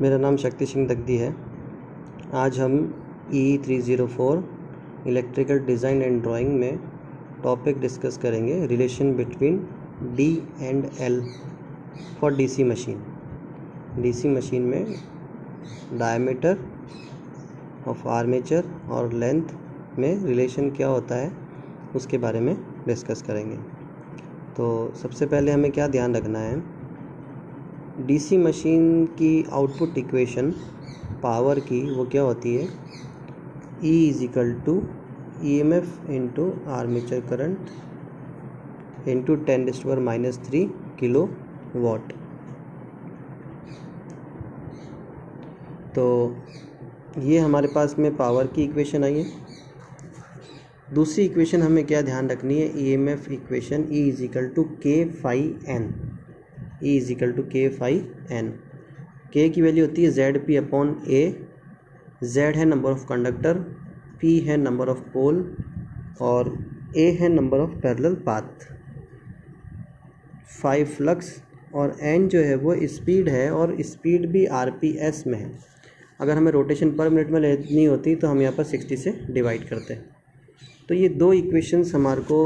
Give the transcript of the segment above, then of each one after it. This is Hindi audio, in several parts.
मेरा नाम शक्ति सिंह दग्दी है। आज हम E304 electrical design and drawing में टॉपिक डिस्कस करेंगे relation between D and L for DC machine. DC machine में डायमीटर ऑफ आर्मेचर और लेंथ में रिलेशन क्या होता है उसके बारे में डिस्कस करेंगे। तो सबसे पहले हमें क्या ध्यान रखना है, DC मशीन की आउटपुट इक्वेशन पावर की वो क्या होती है, E = EMF into armature current into 10⁻³ kilo watt. तो ये हमारे पास में पावर की इक्वेशन आई है। दूसरी इक्वेशन हमें क्या ध्यान रखनी है, EMF equation E = K∅N। E = K∅N। K की वैल्यू होती है ZP/A। Z है नंबर ऑफ कंडक्टर, P है नंबर ऑफ पोल और A है number of parallel path. 5 flux और N जो है वो स्पीड है और स्पीड भी RPS में है। अगर हमें रोटेशन पर मिनट में लेनी होती तो हम यहाँ पर 60 से डिवाइड करते हैं। तो ये दो इक्वेशंस हमारे को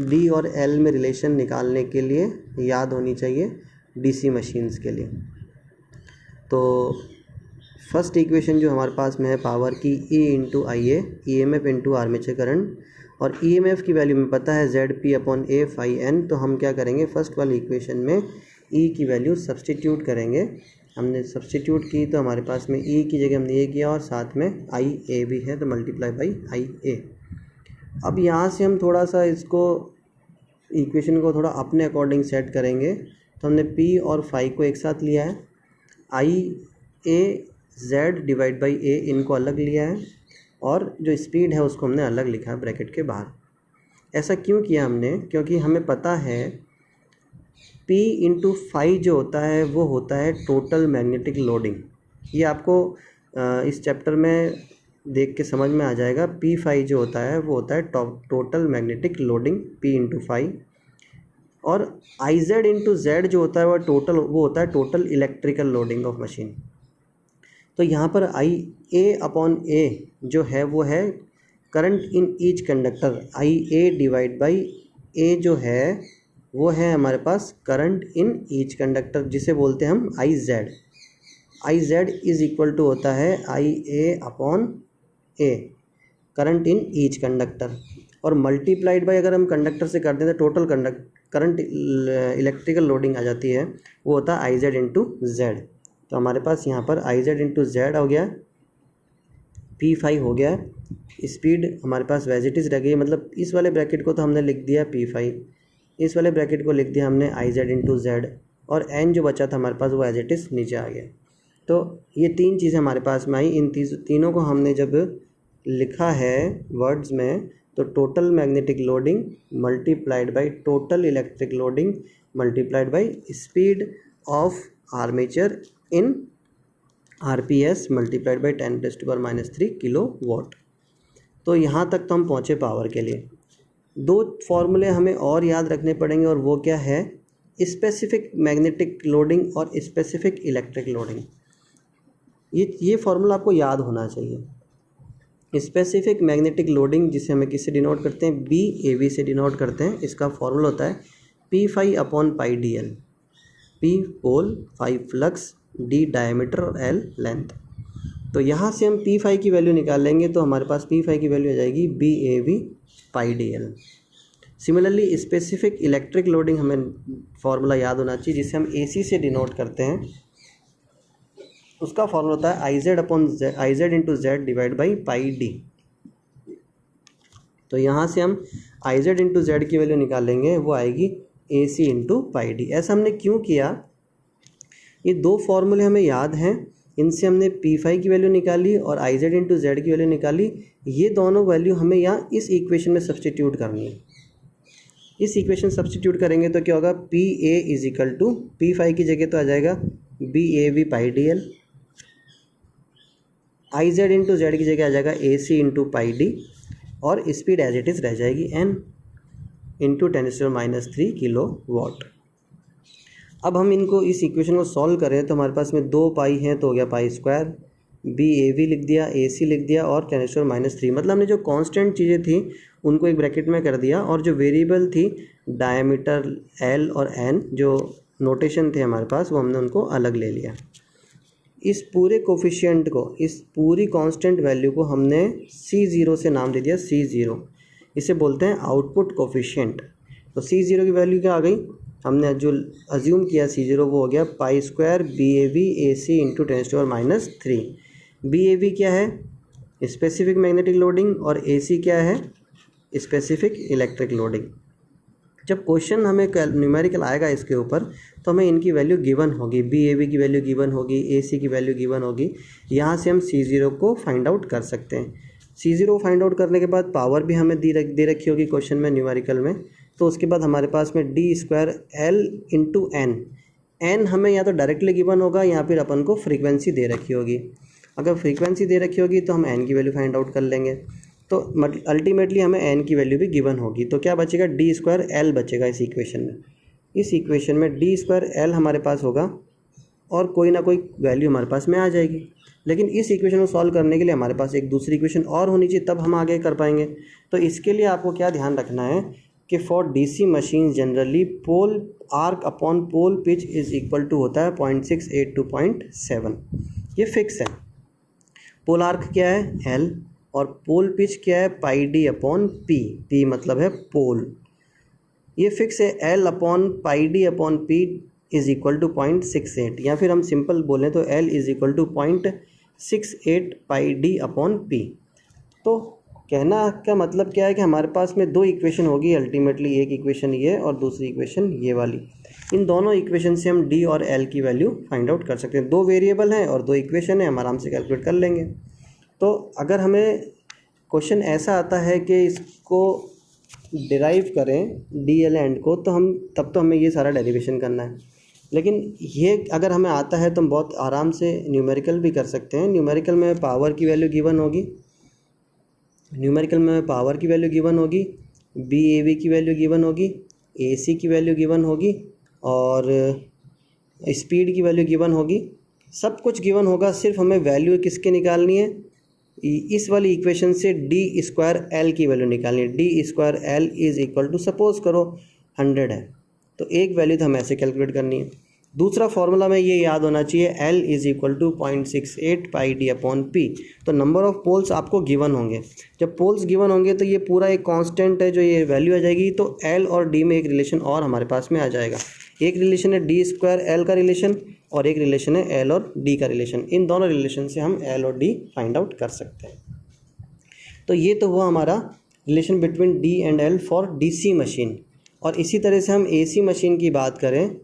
D और L में रिलेशन निकालने के लिए याद होनी चाहिए DC मशीन्स के लिए। तो फर्स्ट इक्वेशन जो हमारे पास में है पावर की, E × IA, EMF into armature current, और EMF की वैल्यू में पता है ZP/A∅N। तो हम क्या करेंगे, फर्स्ट वाली इक्वेशन में E की वैल्यू सब्सटीट्यूट करेंगे। हमने सब्सटीट्यूट की तो हमारे पास में E की जगह हमने ये किया और साथ में IA भी है तो मल्टीप्लाई बाई IA। अब यहाँ से हम थोड़ा सा इसको इक्वेशन को थोड़ा अपने अकॉर्डिंग सेट करेंगे। तो हमने P और फाई को एक साथ लिया है, Z डिवाइड बाई A इनको अलग लिया है और जो स्पीड है उसको हमने अलग लिखा है ब्रैकेट के बाहर। ऐसा क्यों किया हमने, क्योंकि हमें पता है P × फाई जो होता है वो होता है टोटल मैग्नेटिक लोडिंग। ये आपको इस चैप्टर में देख के समझ में आ जाएगा। P∅ जो होता है वो होता है total magnetic loading P × phi, और IZ × Z जो होता है वो होता है total electrical loading of machine. तो यहाँ पर IA/A जो है वो है current in each conductor. IA divide by A जो है वो है हमारे पास करंट इन ईच कंडक्टर, जिसे बोलते हैं हम IZ। IZ = होता है IA/A, current in each conductor, और मल्टीप्लाइड बाय अगर हम कंडक्टर से करते हैं तो टोटल करंट इलेक्ट्रिकल लोडिंग आ जाती है, वो होता है IZ × Z। तो हमारे पास यहाँ पर IZ × Z हो गया, P∅ हो गया, स्पीड हमारे पास वैज इट इज़ रह गई। मतलब इस वाले ब्रैकेट को तो हमने लिख दिया P∅, इस वाले ब्रैकेट को लिख दिया हमने IZ × Z, और N जो बचा था हमारे पास वो एज इट इज़ नीचे आ गया। तो ये तीन चीज़ें हमारे पास में आई। इन तीनों को हमने जब लिखा है वर्ड्स में तो total magnetic loading multiplied by total electric loading multiplied by speed of armature in RPS multiplied by 10⁻³ kilo watt. तो यहाँ तक तो हम पहुँचे पावर के लिए। दो फॉर्मूले हमें और याद रखने पड़ेंगे, और वो क्या है, स्पेसिफिक मैग्नेटिक लोडिंग और स्पेसिफिक इलेक्ट्रिक लोडिंग। ये फार्मूला आपको याद होना चाहिए। स्पेसिफिक मैग्नेटिक लोडिंग जिसे हमें किससे डिनोट करते हैं, BAV से डिनोट करते हैं। इसका फॉर्मूला होता है P∅/πdl। P पोल, 5 फ्लक्स, D डायमीटर और L लेंथ। तो यहाँ से हम P∅ की वैल्यू निकाल लेंगे तो हमारे पास P∅ की वैल्यू आ जाएगी BAV/πdl। Similarly specific electric loading हमें फॉर्मूला याद होना चाहिए, जिसे हम AC से डिनोट करते हैं। उसका फॉर्मूला होता है IZ × Z divide by πD। तो यहाँ से हम IZ × Z की वैल्यू निकालेंगे, वो आएगी AC × πD। ऐसा हमने क्यों किया, ये दो फॉर्मूले हमें याद हैं, इनसे हमने P∅ की वैल्यू निकाली और IZ × Z की वैल्यू निकाली। ये दोनों वैल्यू हमें यहाँ इस इक्वेशन में सब्सटीट्यूट करनी है। इस इक्वेशन सब्सटीट्यूट करेंगे तो क्या होगा, PA = P∅ की जगह तो आ जाएगा BAV/πdl, IZ × Z की जगह आ जाएगा AC × πD, और स्पीड एज इट इज़ रह जाएगी N × 10⁻³ किलो वाट। अब हम इनको इस इक्वेशन को सॉल्व करें तो हमारे पास में 2 पाई हैं तो हो गया pi square, B A V लिख दिया, ए सी लिख दिया और 10⁻³ मतलब हमने जो कांस्टेंट चीज़ें थी उनको एक ब्रैकेट में कर दिया और जो वेरिएबल थी डायमीटर एल और एन जो नोटेशन थे हमारे पास वो हमने उनको अलग ले लिया। इस पूरे कोफिशिएंट को, इस पूरी कांस्टेंट वैल्यू को हमने C0 से नाम दे दिया C0। इसे बोलते हैं आउटपुट कोफिशिएंट। तो C0 की वैल्यू क्या आ गई, हमने जो अज्यूम किया C0 वो हो गया pi square B A V A C into 10⁻³ B A V क्या है, स्पेसिफिक मैग्नेटिक लोडिंग और ए सी क्या है, स्पेसिफिक इलेक्ट्रिक लोडिंग। जब क्वेश्चन हमें न्यूमेरिकल आएगा इसके ऊपर तो हमें इनकी वैल्यू गिवन होगी, बी ए वी की वैल्यू गिवन होगी, ए सी की वैल्यू गिवन होगी। यहाँ से हम C0 को फाइंड आउट कर सकते हैं। C0 को फाइंड आउट करने के बाद पावर भी हमें दे रखी होगी क्वेश्चन में न्यूमेरिकल में। तो उसके बाद हमारे पास में d² L इंटू एन हमें या तो डायरेक्टली गिवन होगा या फिर अपन को फ्रीक्वेंसी दे रखी होगी। अगर फ्रीक्वेंसी दे रखी होगी तो हम एन की वैल्यू फाइंड आउट कर लेंगे, तो अल्टीमेटली हमें एन की वैल्यू भी गिवन होगी। तो क्या बचेगा, d² L बचेगा इस इक्वेशन में। इस इक्वेशन में d² L हमारे पास होगा और कोई ना कोई वैल्यू हमारे पास में आ जाएगी। लेकिन इस इक्वेशन को सॉल्व करने के लिए हमारे पास एक दूसरी इक्वेशन और होनी चाहिए, तब हम आगे कर पाएंगे। तो इसके लिए आपको क्या ध्यान रखना है कि for DC machine generally pole arc upon pole pitch is equal to होता है 0.68 to 0.7। ये फिक्स है। पोल आर्क क्या है L और पोल पिच क्या है pi D upon P, P मतलब है पोल। ये फिक्स है L upon pi D upon P is equal to 0.68 या फिर हम सिंपल बोलें तो L is equal to 0.68 pi D upon P. तो कहना का मतलब क्या है कि हमारे पास में दो इक्वेशन होगी अल्टीमेटली, एक इक्वेशन ये और दूसरी इक्वेशन ये वाली। इन दोनों इक्वेशन से हम D और L की वैल्यू फाइंड आउट कर सकते हैं। दो वेरिएबल हैं और दो इक्वेशन है, हम आराम से कैलकुलेट कर लेंगे। तो अगर हमें क्वेश्चन ऐसा आता है कि इसको डिराइव करें डी एल एंड को, तो हम तब तो हमें ये सारा डेरिवेशन करना है। लेकिन ये अगर हमें आता है तो हम बहुत आराम से न्यूमेरिकल भी कर सकते हैं। न्यूमेरिकल में पावर की वैल्यू गिवन होगी, न्यूमेरिकल में पावर की वैल्यू गिवन होगी, बी ए वी की वैल्यू गिवन होगी, ए सी की वैल्यू गिवन होगी और स्पीड की वैल्यू गिवन होगी। सब कुछ गिवन होगा, सिर्फ हमें वैल्यू किसके निकालनी है, इस वाली इक्वेशन से d² L की वैल्यू निकालनी है। d² L is equal to suppose करो 100 है तो एक वैल्यू तो हमें ऐसे कैलकुलेट करनी है। दूसरा फॉर्मूला में ये याद होना चाहिए L is equal to 0.68 pi D upon P. तो नंबर ऑफ पोल्स आपको गिवन होंगे। जब पोल्स गिवन होंगे तो ये पूरा एक कांस्टेंट है जो ये वैल्यू आ जाएगी। तो L और D में एक रिलेशन और हमारे पास में आ जाएगा। एक रिलेशन है d² L का रिलेशन और एक रिलेशन है L और D का रिलेशन। इन दोनों रिलेशन से हम L और D फाइंड आउट कर सकते हैं। तो ये तो हुआ हमारा relation between D and L for DC machine. और इसी तरह से हम AC मशीन की बात करें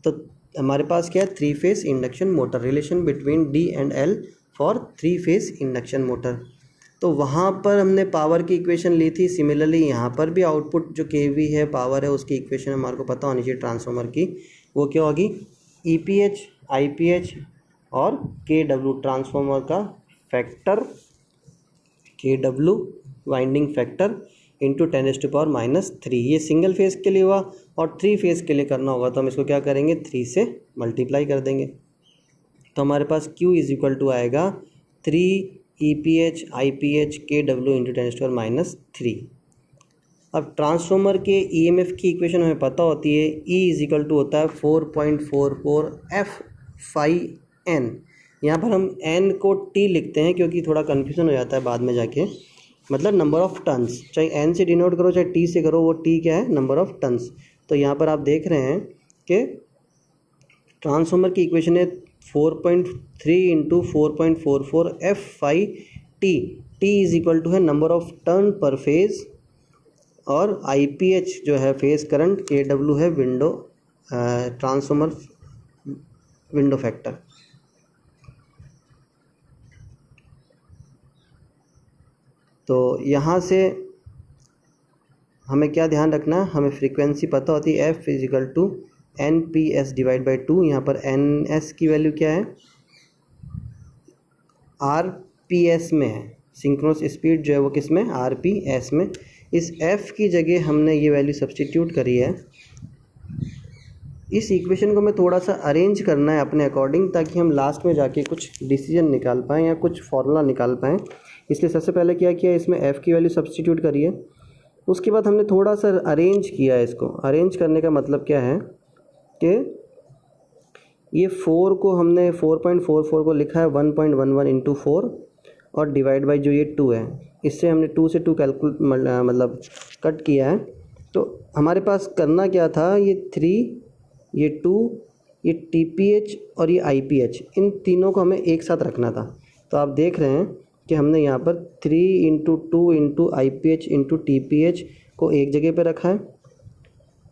तो हमारे पास क्या है, 3 phase induction motor, relation between D and L for 3 phase induction motor. तो वहाँ पर हमने पावर की इक्वेशन ली थी। सिमिलरली यहाँ पर भी आउटपुट जो kV है, पावर है, उसकी इक्वेशन हमारे को पता होनी चाहिए ट्रांसफार्मर की। वो क्या होगी, EPH IPH और KW ट्रांसफार्मर का factor, KW winding factor into 10⁻³ ये सिंगल फेज़ के लिए हुआ। और 3 फेज़ के लिए करना होगा तो हम इसको क्या करेंगे, 3 से मल्टीप्लाई कर देंगे। तो हमारे पास Q इज इक्वल टू आएगा 3 EPH IPH KW इंटू 10⁻³। अब ट्रांसफार्मर के EMF की इक्वेशन हमें पता होती है, E इज इक्वल टू होता है 4.44 F⁴n। यहाँ पर हम N को T लिखते हैं क्योंकि थोड़ा कन्फ्यूजन हो जाता है बाद में जाके, मतलब नंबर ऑफ़ टन्स, चाहे N से डिनोट करो चाहे T से करो, वो T क्या है, नंबर ऑफ़ टन्स। तो यहाँ पर आप देख रहे हैं कि ट्रांसफार्मर की इक्वेशन है 4.3 into 4.44 F⁴t। T is equal to है number of turn per phase और IPH जो है फेज़ करंट, KW है विंडो ट्रांसफार्मर विंडो फैक्टर। तो यहाँ से हमें क्या ध्यान रखना है, हमें फ्रीक्वेंसी पता होती है F is equal to NPS divide by 2। यहाँ पर NS की वैल्यू क्या है, RPS में है। सिंक्रोनस स्पीड जो है वो किस में, RPS में। इस F की जगह हमने ये वैल्यू सब्सटीट्यूट करी है इस इक्वेशन को हमें थोड़ा सा अरेंज करना है अपने अकॉर्डिंग, ताकि हम लास्ट में जाके कुछ डिसीजन निकाल पाएँ या कुछ फार्मूला निकाल पाएँ। इसलिए सबसे पहले क्या किया, इसमें f की वैल्यू सब्स्टिट्यूट करिए। उसके बाद हमने थोड़ा सा अरेंज किया है। इसको अरेंज करने का मतलब क्या है कि ये 4 को हमने 4.44 को लिखा है 1.11 इंटू 4 और डिवाइड बाई जो ये 2 है, इससे हमने 2 से 2 कैलकुलेट मतलब कट किया है। तो हमारे पास करना क्या था, ये 3, ये 2, ये TPH और ये IPH, इन तीनों को हमें एक साथ रखना था। तो आप देख रहे हैं कि हमने यहाँ पर 3 into 2 into IPH into TPH को एक जगह पे रखा है।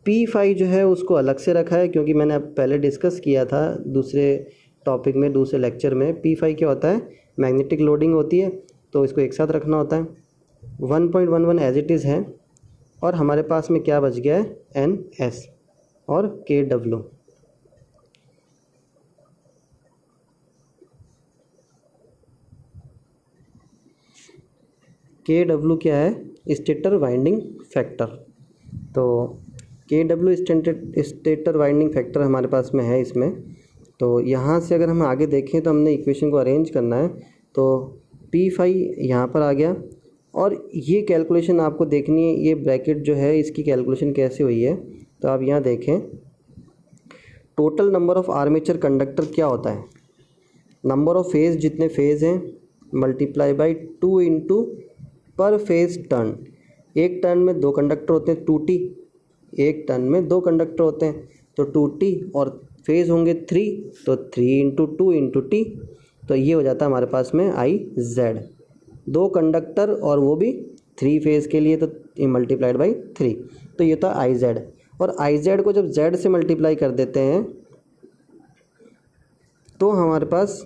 P5 जो है उसको अलग से रखा है, क्योंकि मैंने अब पहले डिस्कस किया था दूसरे टॉपिक में, दूसरे लेक्चर में। P5 क्या होता है, मैग्नेटिक लोडिंग होती है, तो इसको एक साथ रखना होता है। 1.11 एज इट इज़ है, और हमारे पास में क्या बच गया है, NS और KW। KW क्या है, स्टेटर वाइंडिंग फैक्टर। तो KW स्टेटर वाइंडिंग फैक्टर हमारे पास में है इसमें। तो यहाँ से अगर हम आगे देखें तो हमने इक्वेशन को अरेंज करना है। तो P5 यहाँ पर आ गया, और ये कैलकुलेशन आपको देखनी है, ये ब्रैकेट जो है इसकी कैलकुलेशन कैसे हुई है। तो आप यहाँ देखें, total number of armature conductor क्या होता है, नंबर ऑफ़ फेज़, जितने फेज़ हैं मल्टीप्लाई बाई 2 इंटू पर फेज़ टर्न। एक टर्न में 2 कंडक्टर होते हैं 2T, एक टर्न में 2 कंडक्टर होते हैं तो 2T, और फेज़ होंगे 3, तो 3 इंटू 2 इंटू T। तो ये हो जाता है हमारे पास में IZ, 2 कंडक्टर और वो भी 3 फेज़ के लिए, तो मल्टीप्लाइड बाई 3। तो ये था IZ, और IZ को जब Z से मल्टीप्लाई कर देते हैं तो हमारे पास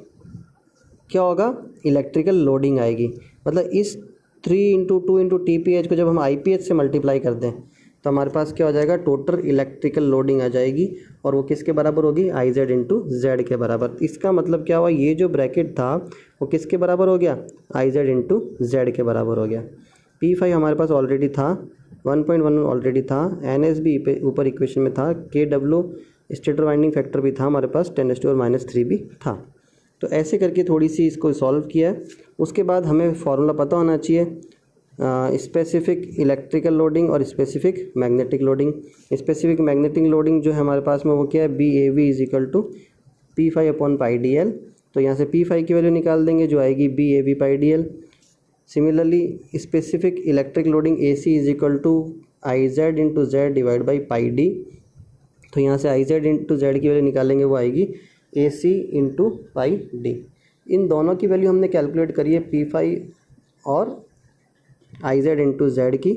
क्या होगा, इलेक्ट्रिकल लोडिंग आएगी। मतलब इस 3 इंटू 2 इंटू TPH को जब हम IPH से मल्टीप्लाई कर दें तो हमारे पास क्या हो जाएगा, टोटल इलेक्ट्रिकल लोडिंग आ जाएगी, और वो किसके बराबर होगी, IZ इंटू Z के बराबर। इसका मतलब क्या हुआ, ये जो ब्रैकेट था वो किसके बराबर हो गया, IZ इंटू Z के बराबर हो गया। P5 हमारे पास ऑलरेडी था, 1.1 ऑलरेडी था, NS भी ऊपर इक्वेशन में था, KW स्टेटर वाइंडिंग फैक्टर भी था हमारे पास, 10⁻³ भी था। तो ऐसे करके थोड़ी सी इसको सॉल्व किया है। उसके बाद हमें फार्मूला पता होना चाहिए, स्पेसिफिक इलेक्ट्रिकल लोडिंग और specific magnetic loading. Specific magnetic loading जो है हमारे पास में वो क्या है, BAV is equal to P5/πdl। तो यहाँ से P5 की वैल्यू निकाल देंगे जो आएगी BAV/πdl। Similarly specific electric loading AC is equal to IZ into Z divide by πd। तो यहाँ से IZ इंटू Z की वैल्यू निकालेंगे, वो आएगी AC इंटू πd। इन दोनों की वैल्यू हमने कैलकुलेट करी है, P5 और IZ इंटू Z की।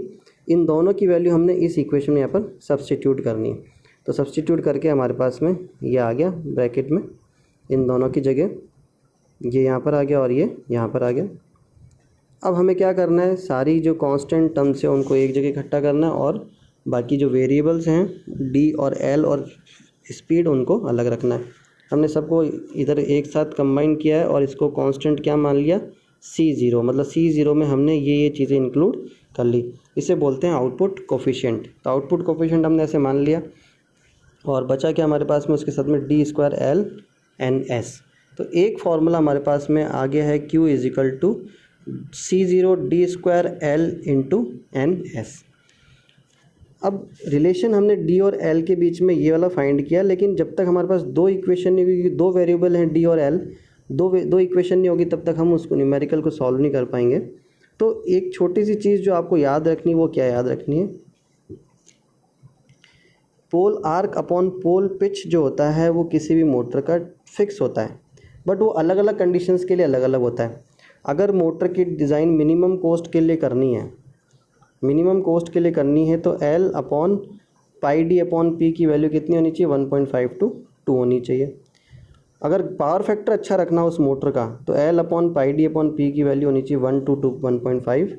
इन दोनों की वैल्यू हमने इस इक्वेशन में यहाँ पर सब्स्टिट्यूट करनी है। तो सब्स्टिट्यूट करके हमारे पास में ये आ गया ब्रैकेट में, इन दोनों की जगह ये यहाँ पर आ गया और ये यहाँ पर आ गया। अब हमें क्या करना है, सारी जो कांस्टेंट टर्म्स है उनको एक जगह इकट्ठा करना है, और बाकी जो वेरिएबल्स हैं D और L और स्पीड उनको अलग रखना है। हमने सबको इधर एक साथ कंबाइन किया है, और इसको कांस्टेंट क्या मान लिया, C0। मतलब C0 में हमने ये चीज़ें इंक्लूड कर ली। इसे बोलते हैं आउटपुट कोफिशिएंट। तो आउटपुट कोफिशिएंट हमने ऐसे मान लिया, और बचा क्या हमारे पास में, उसके साथ में D² LNS। तो एक फार्मूला हमारे पास में आ गया है, Q is equal to C0 D² L into NS। अब रिलेशन हमने D और L के बीच में ये वाला फाइंड किया, लेकिन जब तक हमारे पास 2 इक्वेशन नहीं होगी, 2 वेरिएबल हैं D और L, दो इक्वेशन नहीं होगी, तब तक हम उसको न्यूमेरिकल को सॉल्व नहीं कर पाएंगे। तो एक छोटी सी चीज़ जो आपको याद रखनी, वो क्या याद रखनी है, पोल आर्क अपॉन पोल पिच जो होता है वो किसी भी मोटर का फिक्स होता है, बट वो अलग अलग कंडीशंस के लिए अलग अलग होता है। अगर मोटर की डिज़ाइन मिनिमम कॉस्ट के लिए करनी है, तो L/πd/P की वैल्यू कितनी होनी चाहिए, 1.5 to 2 होनी चाहिए। अगर पावर फैक्टर अच्छा रखना हो उस मोटर का, तो L/πd/P की वैल्यू होनी चाहिए 1 to 1.5।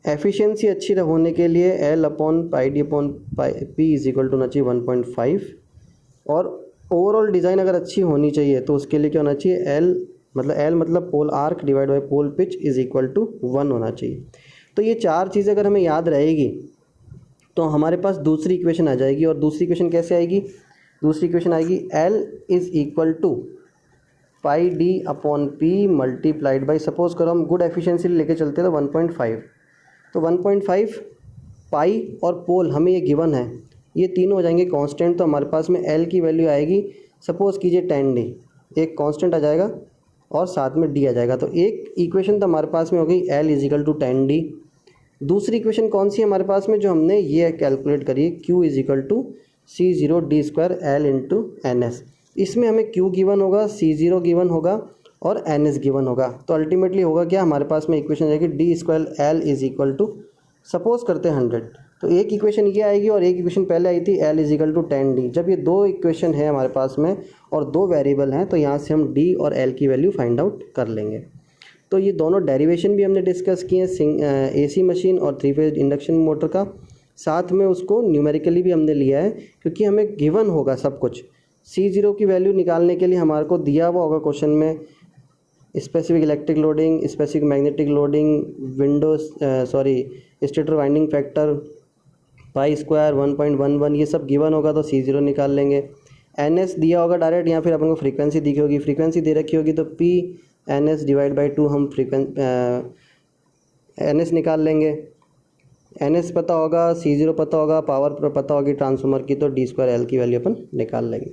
एफिशिएंसी अच्छी होने के लिए L/πd/P इज इक्वल टू होना चाहिए 1.5। और ओवरऑल डिज़ाइन अगर अच्छी होनी चाहिए तो उसके लिए क्या होना चाहिए, L मतलब pole arc divide by pole pitch is equal to 1 होना चाहिए। तो ये 4 चीज़ें अगर हमें याद रहेगी तो हमारे पास दूसरी इक्वेशन आ जाएगी। और दूसरी इक्वेशन कैसे आएगी? दूसरी इक्वेशन आएगी L is equal to pi D upon P multiplied by, suppose करो हम गुड एफिशिएंसी लेके चलते हैं तो 1.5, तो 1.5 पाई और पोल हमें ये गिवन है, ये तीनों हो जाएंगे कांस्टेंट। तो हमारे पास में L की वैल्यू आएगी, सपोज़ कीजिए 10D, एक कांस्टेंट आ जाएगा और साथ में D आ जाएगा। तो एक इक्वेशन तो हमारे पास में हो गई L is equal to 10D। दूसरी इक्वेशन कौन सी है हमारे पास में, जो हमने ये कैलकुलेट करी है, Q is equal to C0D² L into NS। इसमें हमें Q गिवन होगा, C0 गिवन होगा और NS गिवन होगा। तो अल्टीमेटली होगा क्या, हमारे पास में इक्वेशन जाएगी D² L is equal to, suppose करते हैं 100। तो एक इक्वेशन ये आएगी और एक इक्वेशन पहले आई थी L is equal to 10D। जब ये दो इक्वेशन है हमारे पास में और दो वेरिएबल हैं, तो यहाँ से हम D और L की वैल्यू फाइंड आउट कर लेंगे। तो ये दोनों डेरिवेशन भी हमने डिस्कस किए हैं AC मशीन और 3 फेज इंडक्शन मोटर का, साथ में उसको न्यूमेरिकली भी हमने लिया है, क्योंकि हमें गिवन होगा सब कुछ। C0 की वैल्यू निकालने के लिए हमारे को दिया हुआ होगा क्वेश्चन में specific electric loading, specific magnetic loading, stator winding factor, pi square 1.11, ये सब गिवन होगा। तो C0 निकाल लेंगे। NS दिया होगा डायरेक्ट, या फिर अपन को फ्रीक्वेंसी दी होगी, फ्रीक्वेंसी दे रखी होगी तो P NS डिवाइड बाई 2 हम NS निकाल लेंगे। NS पता होगा, C0 पता होगा, पावर पता होगी ट्रांसफार्मर की, तो D² L की वैल्यू अपन निकाल लेंगे।